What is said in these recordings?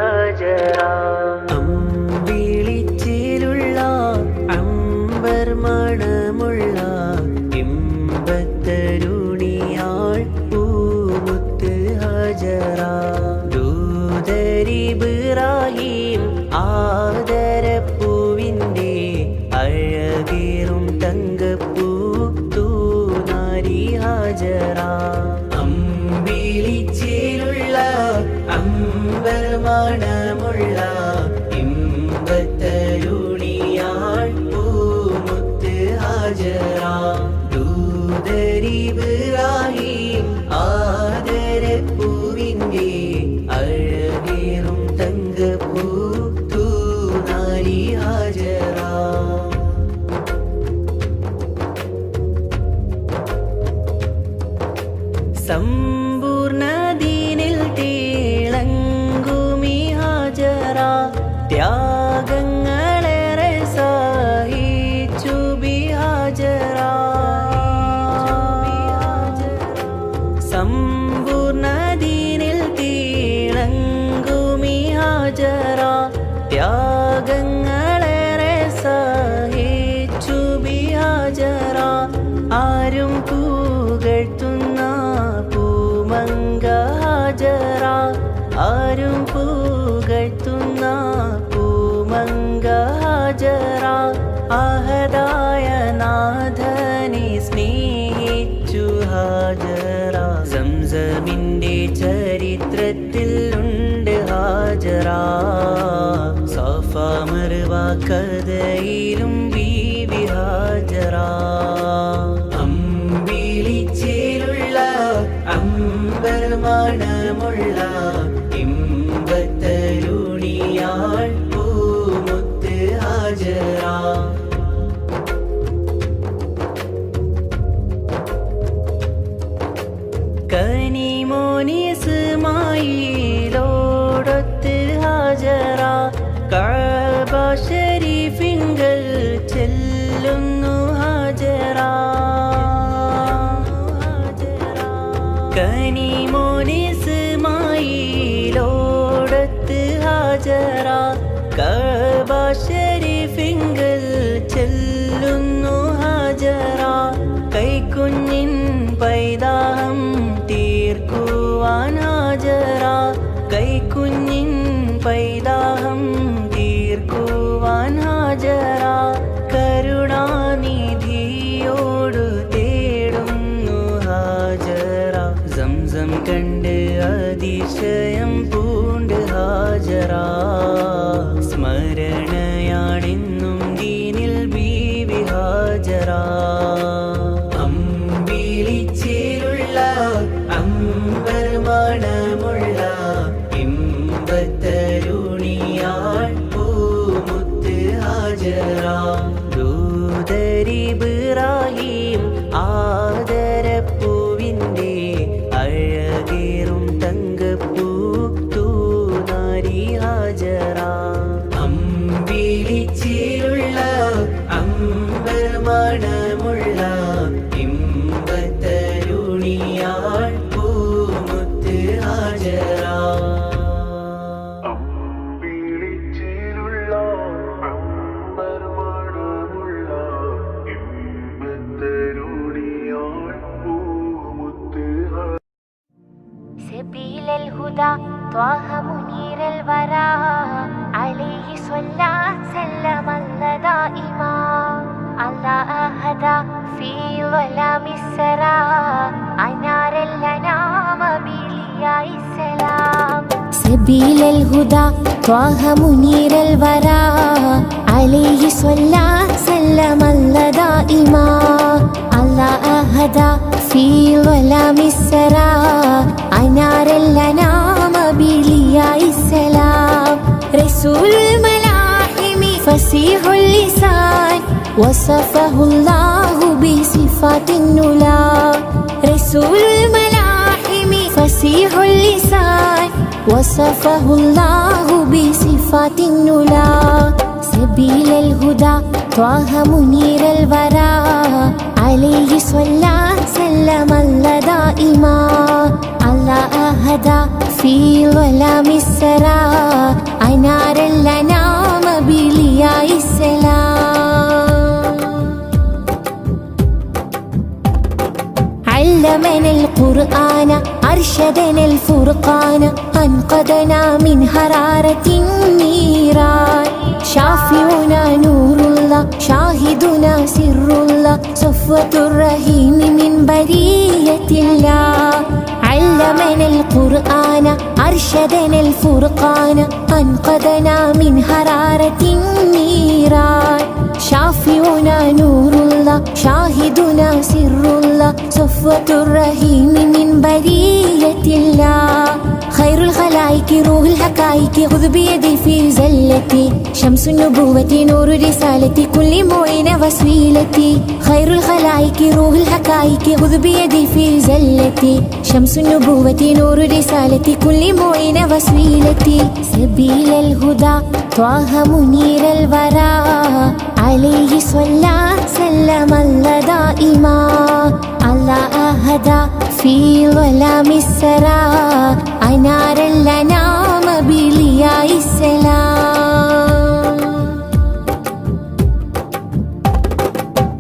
ഹജറ അമ്പിളിച്ചേലുള്ള അമ്പർ മണമുള്ള ഇമ്പത്തരുണിയാൾ പൂമുത്ത് ഹജറ ദൂതരിബ്രാഹിം ആദരപ്പൂവിൻ്റെ അഴകേറും തങ്കപ്പൂ തൂനാരി ഹജറ അമ്പിളിച്ചേലുള്ള അമ്പർ മണമുള്ള ഇമ്പത്തരുണിയാൾ പൂമുത്ത് ഹജറ ദൂതരിബ്രാഹിം ആദരപ്പൂവിൻ്റെ അഴകേറും തങ്കപ്പൂ തൂനാരി ഹജറ സമ്പൂർണ്ണ ദീനിൽ തിളങ്ങുമി ഹാജറ ത്യാഗങ്ങളേറെ സഹിച്ചു ബി ഹാജറ സമ്പൂർണ്ണ ദീനിൽ തിളങ്ങുമി ഹാജറ ത്യാഗങ്ങളേറെ സഹിച്ചു ബി ഹാജറ ആരും പുകഴ്ത്തുന്ന പൂമങ്ക ഹാജറ ആരും പുകഴ്ത്തുന്ന പൂമങ്ക ഹാജറ അഹദായ നാഥനെ സ്നേഹിച്ചു ഹാജറ സംസമിൻ്റെ ചരിത്രത്തിൽ ഉണ്ട് ഹാജറ സഫ മർവ കഥയിലും ബീവി ഹാജറ അമ്പിളിച്ചേലുള്ള അമ്പർ മണമുള്ള ഇമ്പത്തരുണിയാൾ പൂമുത്ത് ഹാജറ കനിമോനി ഇസ്മായിലോടൊത്ത് ഹാജറ കഅബ ശരീഫിങ്കൽ ചെല്ലുന്നു ഹാജറ കനിമോനി ഇസ്മായിലോടൊത്ത് ഹാജറ കഅബ ശരീഫിങ്കൽ ചെല്ലുന്നു ഹാജറ കൈക്കുഞ്ഞിൻ പൈതാഹം തീർക്കുവാൻ ഹാജറ കൈക്കുഞ്ഞിൻ പൈതാഹം തീർക്കുവാൻ ഹാജറ കരുണാനിധിയോടു തേടുന്നു ഹാജറ സംസം കണ്ട് അതിശയം പൂണ്ട് ഹാജറ സ്മരണയാണെന്നും ദീനിൽ ബീവി ഹാജറ അമ്പിളിച്ചേലുള്ള അമ്പർ മണമുള്ള ഇമ്പത്തരുണിയാൾ പൂമുത്ത് ഹാജറ ദൂതരിബ്രാഹിം ആദരപ്പൂവിൻ്റെ അഴകേറും തങ്കപ്പൂ തൂനാരി ഹാജറ അമ്പിളിച്ചേലുള്ള അമ്പർ മണമുള്ള ഇമ്പത്തരുണിയാൾ പൂമുത്ത് ഹാജറ അമ്പിളിച്ചേലുള്ള അമ്പർ മണമുള്ള ഇമ്പത്തരുണിയാൾ പൂമുത്ത് سبيل الهدى طه منير الورى عليه صلى سلم الله دائما الله أهدى في ظلام السرى أنار الأنام بلياء السلام سبيل الهدى طه منير الورى عليه صلى سلم الله دائما الله أهدى في ظلام السرى أنار الأنام بلياء السلام رسول الملاحم فصيح اللسان وصفه الله بصفات النلا رسول الملاحم فصيح اللسان وصفه الله بصفات النلا سبيل الهدى طه منير الورى عليه صلى سلم الله دائما الله أهدى في ظلام السرى القرآن أرشدنا الفرقان أنقذنا من حرارة النيران شافعنا نور الله شاهدنا سر الله صفوة الرحيم من برية الله علمنا القرآن أرشدنا الفرقان أنقذنا من حرارة النيران شافعنا نور الله شاهدنا سر الله صفوة الرحيم من برية الله خير الخلائق روح الحقائق خذ بيدي في زلتي شمس النبوة نور رسالتي كل معين وسيلتي خير الخلائق روح الحقائق خذ بيدي في زلتي شمس النبوة نور رسالتي كل معين وسيلتي سبيل الهدى طه منير الورى عليه صلى سلم الله دائما الله أهدى في ظلام السرى أنارا لنا بلياء السلام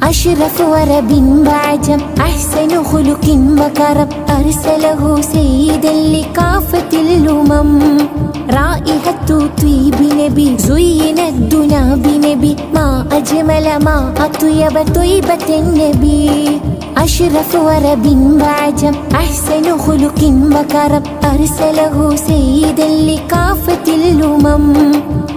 أشرف ورب بعجم أحسن خلق وكرم أرسله سيدا لكافة الأمم رائحة طيب نبي زين الدنا بنبي ما أجمل ما أطيب طيبة النبي أشرف ورب بعجم أحسن خلق وكرم أرسله سيدا لكافة الأمم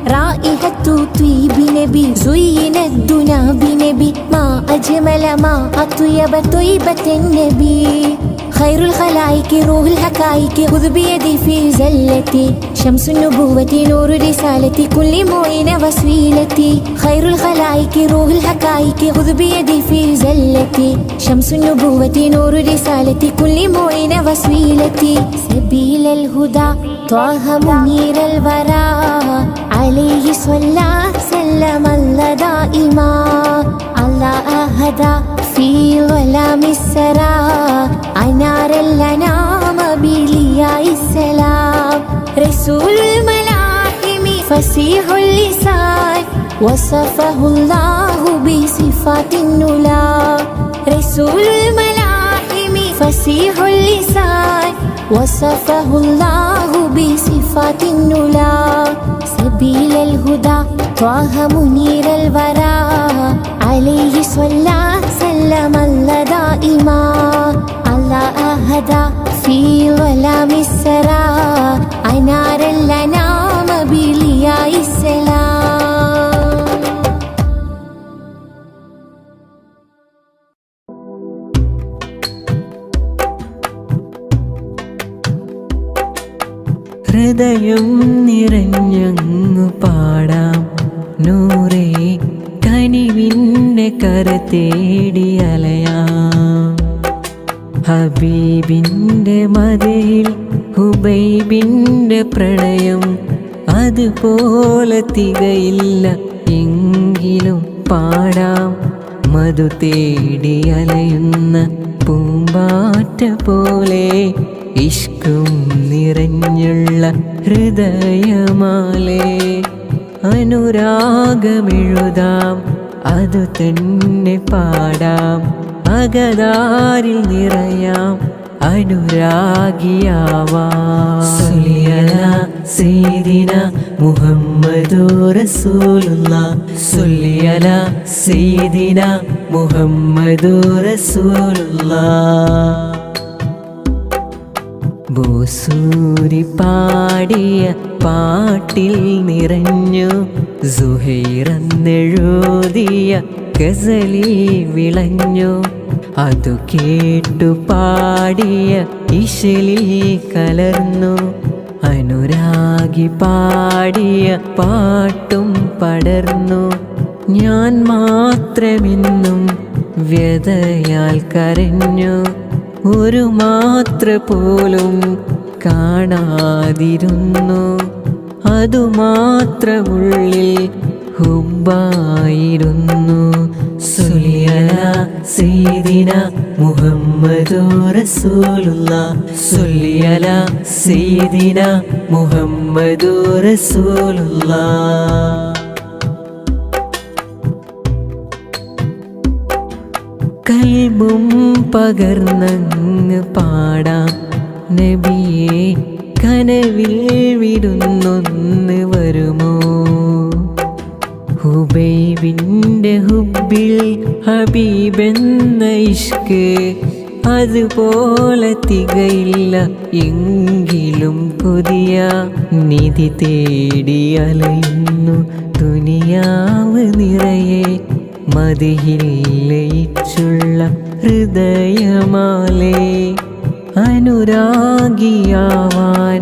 رائحة طيب نبي زين الدنا بنبي ما أجمل ما أطيب طيبة النبي خير الخلائق روح الحقائق خذ بيدي في زلتي شمس النبوة نور رسالتي كل معين وسيلتي خير الخلائق روح الحقائق خذ بيدي في زلتي شمس النبوة نور رسالتي كل معين وسيلتي سبيل الهدى طه منير الورى عليه صلى سلم الله دائما الله أهدى في ظلام السرى أنارا لنا بلياء السلام رسول الملاحم فصيح اللسان وصفه الله بصفات النلا رسول الملاحم فصيح اللسان وصفه الله بصفات النلا سبيل الهدى طه منير الورى عليه صلى سلم الله دائما الله أهدى في ظلام السرى أنارا لنا بلياء السلام ഹൃദയം നിറഞ്ഞങ്ങു പാടാം നൂറേ കനിവിൻ്റെ കര തേടി അലയാം ഹബീബിൻ്റെ മദഹിൽ ഹുബൈബിൻ്റെ പ്രണയം അതുപോലെ തികയില്ല എങ്കിലും പാടാം മധു തേടി അലയുന്ന പൂമ്പാറ്റ പോലെ ഇഷ്കും നിറഞ്ഞുള്ള ഹൃദയമാലേ അനുരാഗമെഴുതാം അതു തന്നെ പാടാം അകതാരിൽ നിറയാം അനുരാഗിയാവാം സുല്ലിയലാ സയ്യിദിന മുഹമ്മദു റസൂലുള്ളാഹ് സുല്ലിയലാ സയ്യിദിന മുഹമ്മദു റസൂലുള്ളാഹ് ബൂസൂരി പാടിയ പാട്ടിൽ നിറഞ്ഞു സുഹൈറെന്നെഴുതിയ ഗസലിൽ വിളഞ്ഞു അതു കേട്ടു പാടിയ ഇശലിൽ കലർന്നു അനുരാഗി പാടിയ പാട്ടും പടർന്നു ഞാൻ മാത്രമെന്നും വ്യതയാൽ കരഞ്ഞു ഒരു മാത്ര പോലും കാണാതിരുന്നു അതുമാത്രമുള്ളിൽ ഹുബ്ബായിരുന്നു സുല്ലിയലാ സയ്യിദിന മുഹമ്മദു റസൂലുള്ളാഹ് സുല്ലിയലാ സയ്യിദിന മുഹമ്മദു റസൂലുള്ളാഹ് ഇൽമും പകർന്നങ്ങ് പാടാം നബിയെ കനവിൽ വിരുന്നൊന്ന് വരുമോ ഹുബൈബിൻ്റെ ഹുബിൽ ഹബീബെന്ന ഇഷ്ക് അതുപോലെ തികയില്ല എങ്കിലും കൊതിയ നിധി തേടി അലയുന്നു ദുനിയാവ് നിറയെ മദിയിൽ ലയിച്ചുള്ള ഹൃദയമാലേ അനുരാഗിയാവാൻ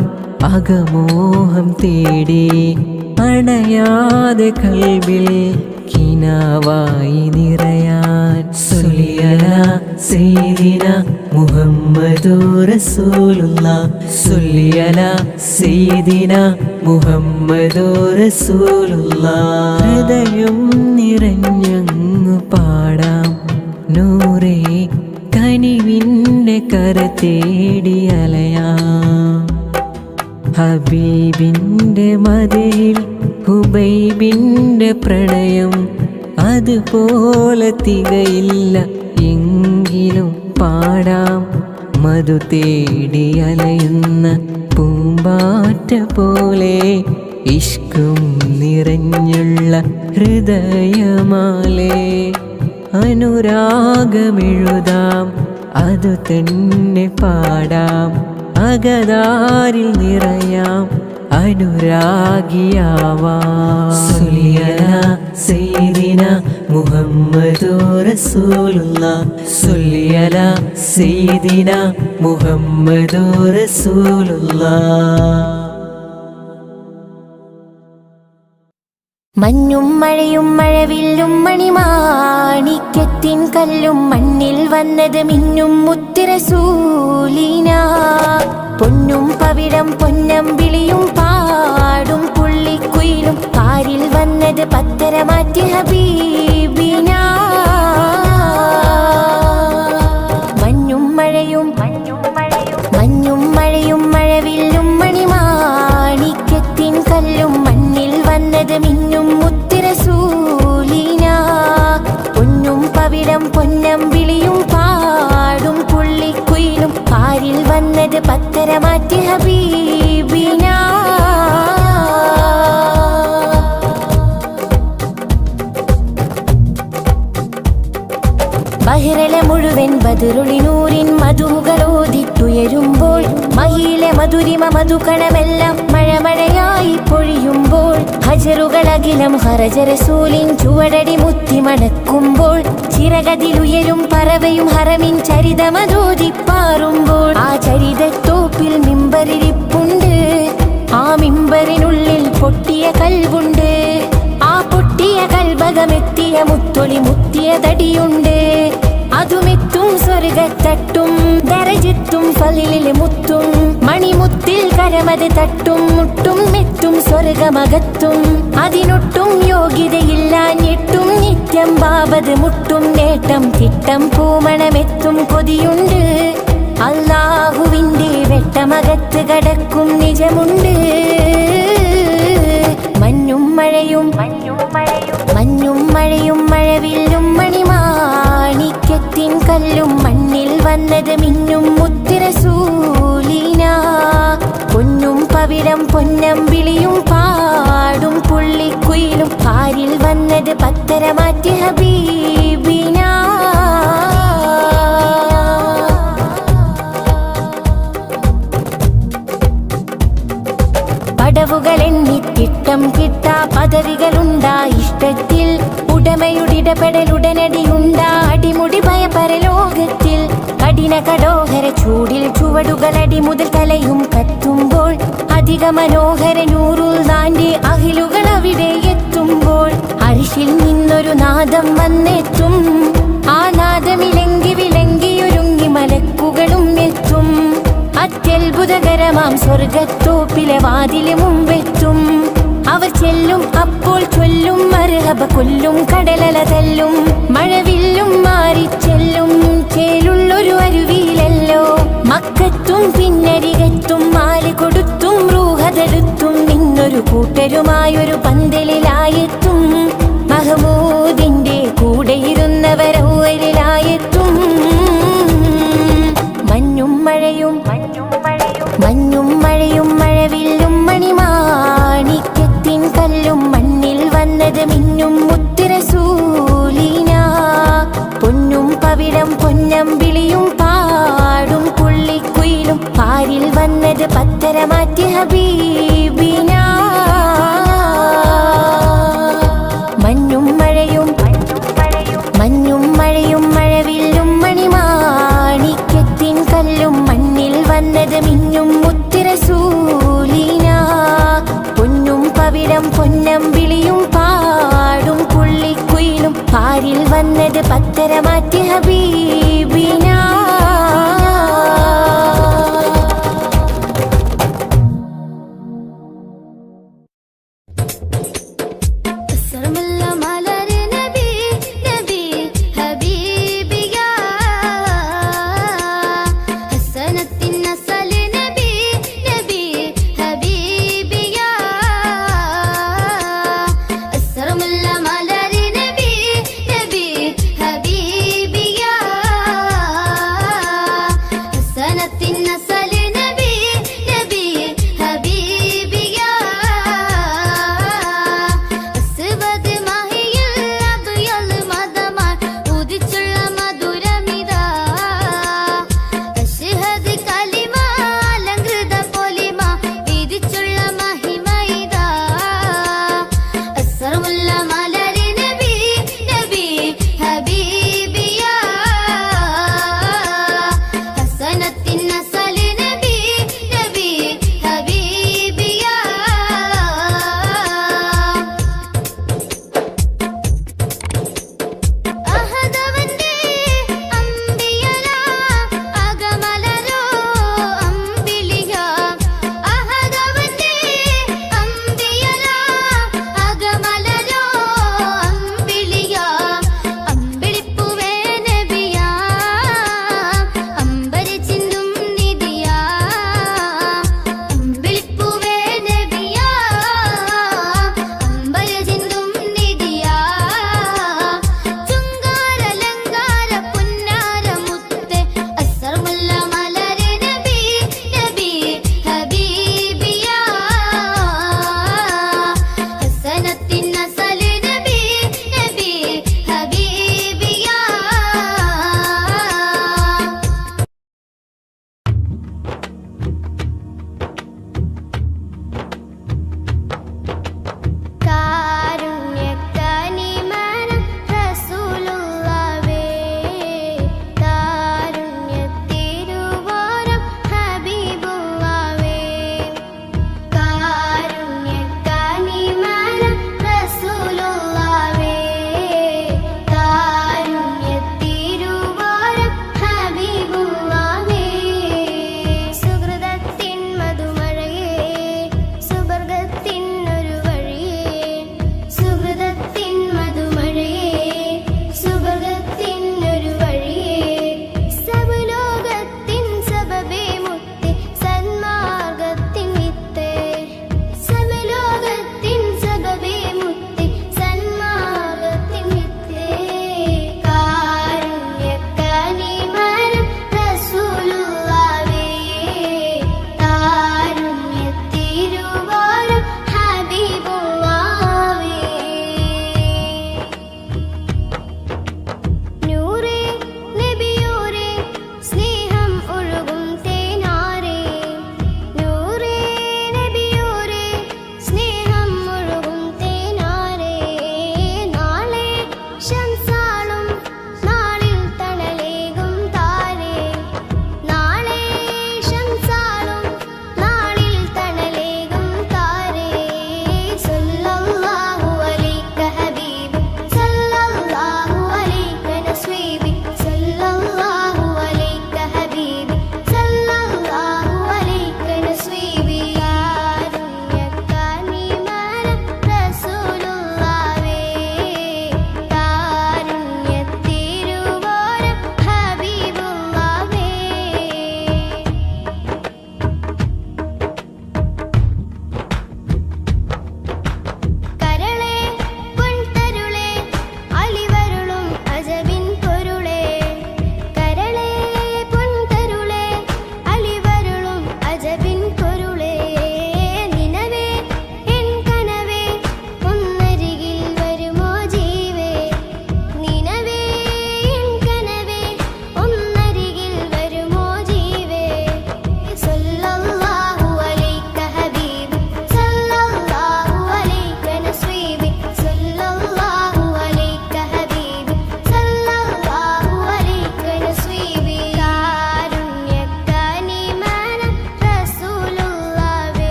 അകമോഹം തേടി അണയാതെ കൽബിൽ കിനാവായി നിറയാൻ സല്ലല്ലാ സയ്യിദിന മുഹമ്മദു റസൂലുള്ളാഹ് സല്ലല്ലാ സയ്യിദിന മുഹമ്മദു റസൂലുള്ളാഹ് ഹൃദയം നിറഞ്ഞങ്ങു പാടാം നൂറേ കനിവിൻ്റെ കര തേടി അലയാം ഹബീബിൻ്റെ മദയിൽ ഹുബൈബിൻ്റെ പ്രണയം അതുപോലെ തികയില്ല എങ്കിലും പാടാം മധു തേടി അലയുന്ന പൂമ്പാറ്റ പോലെ ഇഷ്കും നിറഞ്ഞുള്ള ഹൃദയമാലേ അനുരാഗമെഴുതാം അതു തന്നെ പാടാം അകതാരിൽ നിറയാം അനുരാഗിയാവാം സല്ലല്ലാ സയ്യിദിന മുഹമ്മദു റസൂലുള്ളാഹ് സല്ലല്ലാ സയ്യിദിന മുഹമ്മദു റസൂലുള്ളാഹ് മഞ്ഞും മഴയും മഴവില്ലും മണിമാണിക്യത്തിൻ കല്ലും മണ്ണിൽ വന്നത് മിന്നും മുത്തുറസൂലിന പൊന്നും പവിഴം പൊന്നമ്പിളിയും പാടും പുള്ളിക്കുയിലും കാരിൽ വന്നത് പത്തരമാറ്റി ഹബീബിന മഞ്ഞും മഴയും മഴവില്ലും മണിമാണിക്യത്തിൻ കല്ലും മണ്ണിൽ വന്നത് മിന്നും മുത്തുറസൂലിന പൊന്നും പവിഴം പൊന്നമ്പിളിയും പാടും പുള്ളിക്കുയിലും കാരിൽ വന്നത് പത്തരമാറ്റി ഹബീബിന ബഹിറല മുഴുവൻ ബദറുളിനൂരിൻ മധുകളോദിട്ടുയരുമ്പോൾ മഹിയിലെ മധുരിമ മധുകണമെല്ലാം മഴമഴയായി പൊഴിയുമ്പോൾ ഹജറുകളകിലം ഹറജറസൂലിൻ ചുവടടി മുത്തി മണക്കുമ്പോൾ ചിറകതിലുയരും പറവയും ഹറമിൻ ചരിതമതോദിപ്പാറുമ്പോൾ ആ ചരിതത്തോപ്പിൽ മിമ്പരിരിപ്പുണ്ട് ആ മിമ്പറിനുള്ളിൽ പൊട്ടിയ കൽവുണ്ട് ആ പൊട്ടിയ കൽബകമെത്തിയ മുത്തൊളി മുത്തിയ തടിയുണ്ട് അതുമെത്തും സ്വർഗത്തട്ടും ദരജത്തും ഫലിലിലെ മുത്തും മണിമുത്തിൽ കരമത് തട്ടും മുട്ടും മെത്തും സ്വർഗമകത്തും അതിനൊട്ടും യോഗ്യതയില്ലാഞ്ഞിട്ടും നിത്യം ബാബത് മുട്ടും നേട്ടം തിട്ടം പൂമണമെത്തും കൊതിയുണ്ട് അല്ലാഹുവിൻ്റെ വെട്ടമകത്ത് കടക്കും നിജമുണ്ട് മഞ്ഞും മഴയും മഴവില്ലും മണിമാണിക്യത്തിൻ കല്ലും മണ്ണിൽ വന്നത് മിന്നും മുത്തുറസൂലിന പൊന്നും പവിഴം പൊന്നമ്പിളിയും പാടും പുള്ളിക്കുയിലും കാരിൽ വന്നത് പത്തരമാറ്റി ഹബീബിന പടവുകളെണ്ണിത്തിട്ടം കിട്ടാ പദവികളുണ്ടാ ഇഷ്ടത്തിൽ ഉടമയുടിടപെടലുടനടിയുണ്ടാ അടിമുടി ഭയപരലോകത്തിൽ കഠിന കടോഹര ചൂടിൽ ചുവടുകളടി മുതൽ തലയും കത്തുമ്പോൾ അധിക മനോഹര നൂറുൽ നാന്റെ അഹിലുകൾ അവിടെ എത്തുമ്പോൾ അരിശിൽ നിന്നൊരു നാദം വന്നെത്തും ആ നാദമിലങ്കി വിലങ്കിയൊരുങ്ങി മലക്കുകളും എത്തും അത്യത്ഭുതകരമാം സ്വർഗത്തോപ്പിലെ വാതില് മുമ്പെത്തും അവർ ചെല്ലും അപ്പോൾ ചൊല്ലും മർഹബ കൊല്ലും കടലല തല്ലും മഴവില്ലും മാറിച്ചെല്ലും ചേലുള്ളൊരു അരുവിയിലല്ലോ മക്കത്തും പിന്നരികത്തും മാല് കൊടുത്തും റൂഹതെടുത്തും നിന്നൊരു കൂട്ടരുമായൊരു പന്തലിലായെത്തും മഹമൂദിന്റെ കൂടെയിരുന്നവരൗവലിലായെത്തും ഹബീബിന. മഞ്ഞും മഴയും മഴവില്ലും മണിമാണിക്യത്തിൻ കല്ലും മണ്ണിൽ വന്നത് മിന്നും മുത്തുറസൂലിന. പൊന്നും പവിഴം പൊന്നമ്പിളിയും പാടും പുള്ളിക്കുയിലും പാരിൽ വന്നത് പത്തരമാറ്റി ഹബീബ്.